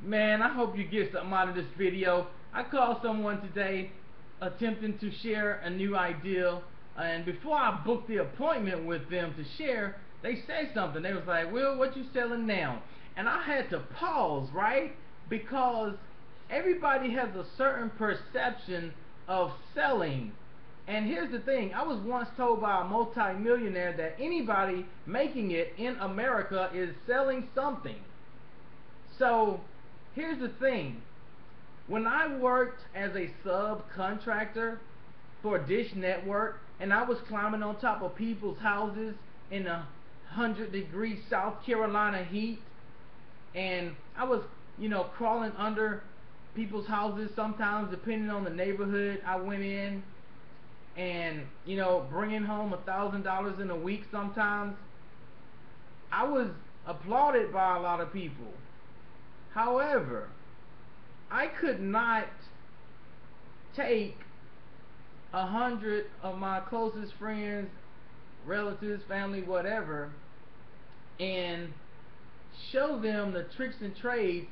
Man, I hope you get something out of this video. I called someone today attempting to share a new idea, and before I booked the appointment with them to share, they said something. They was like, "Will, what you selling now?" And I had to pause, right? Because everybody has a certain perception of selling. And here's the thing, I was once told by a multi-millionaire that anybody making it in America is selling something. So here's the thing. When I worked as a subcontractor for Dish Network and I was climbing on top of people's houses in 100-degree South Carolina heat, and I was, crawling under people's houses sometimes depending on the neighborhood I went in, and bringing home $1,000 in a week sometimes, I was applauded by a lot of people. However, I could not take 100 of my closest friends, relatives, family, whatever, and show them the tricks and trades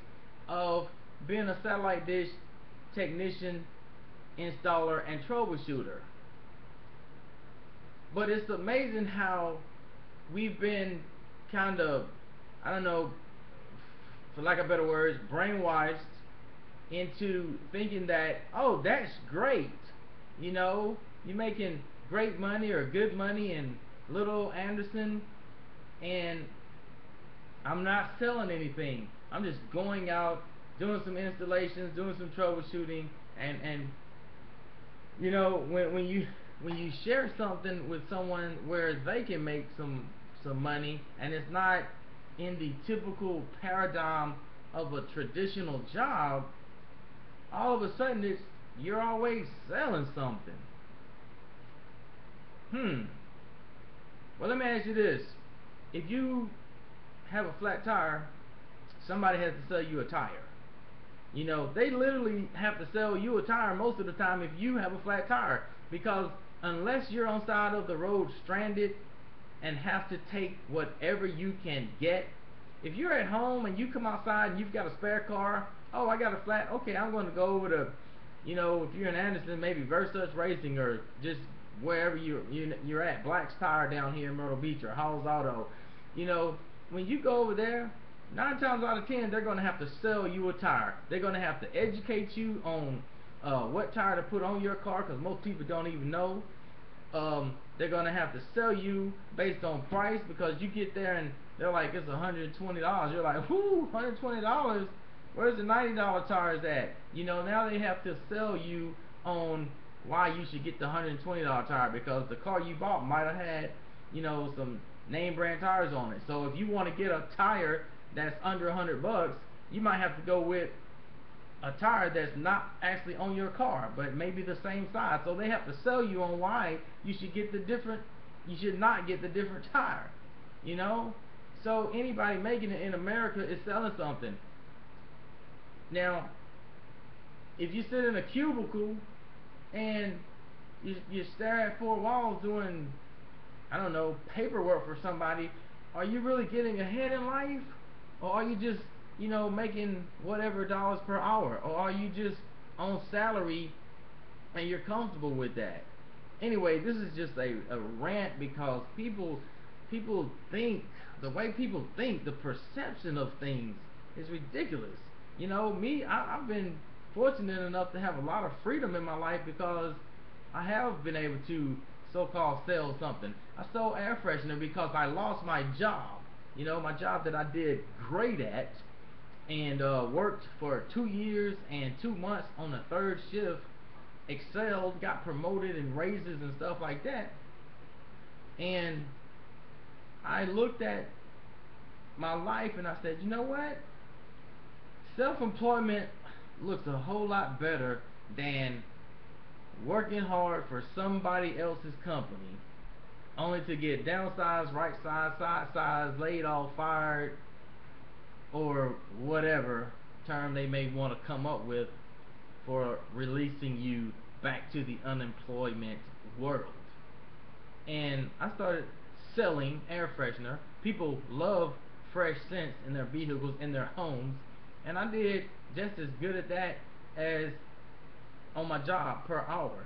of being a satellite dish technician, installer, and troubleshooter. But it's amazing how we've been kind of, I don't know, for lack of better words, brainwashed into thinking that, oh, that's great. You're making great money or good money in Little Anderson, and I'm not selling anything. I'm just going out, doing some installations, doing some troubleshooting, and when you share something with someone where they can make some money, and it's not in the typical paradigm of a traditional job, all of a sudden you're always selling something. Well, let me ask you this. If you have a flat tire, somebody has to sell you a tire. They literally have to sell you a tire most of the time if you have a flat tire, because unless you're on side of the road stranded and have to take whatever you can get, if you're at home and you come outside and you've got a spare car, oh, I got a flat, okay, I'm going to go over to, if you're in Anderson, maybe Versus Racing, or just wherever you're at, Black's Tire down here in Myrtle Beach, or Hall's Auto. When you go over there, 9 times out of 10, they're going to have to sell you a tire. They're going to have to educate you on what tire to put on your car, because most people don't even know. They're going to have to sell you based on price, because you get there and they're like, it's $120. You're like, whoo, $120? Where's the $90 tires at? Now they have to sell you on why you should get the $120 tire, because the car you bought might have had, some name brand tires on it. So if you want to get a tire that's under $100, you might have to go with a tire that's not actually on your car, but maybe the same size. So they have to sell you on why you should not get the different tire. So anybody making it in America is selling something. Now, if you sit in a cubicle and you stare at 4 walls doing, I don't know, paperwork for somebody, are you really getting ahead in life? Or are you just, making whatever dollars per hour? Or are you just on salary and you're comfortable with that? Anyway, this is just a rant, because people think, the way people think, the perception of things is ridiculous. I've been fortunate enough to have a lot of freedom in my life, because I have been able to so-called sell something. I sold air freshener because I lost my job. My job that I did great at, and worked for 2 years and 2 months on the 3rd shift, excelled, got promoted and raises and stuff like that. And I looked at my life and I said, you know what? Self-employment looks a whole lot better than working hard for somebody else's company, only to get downsized, right size, side size, laid off, fired, or whatever term they may want to come up with for releasing you back to the unemployment world. And I started selling air freshener. People love fresh scents in their vehicles, in their homes, and I did just as good at that as on my job per hour,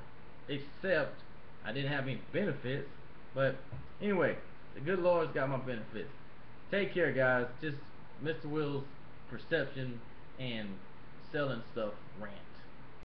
except I didn't have any benefits. But anyway, the good Lord's got my benefits. Take care, guys. Just Mr. Will's perception and selling stuff rant.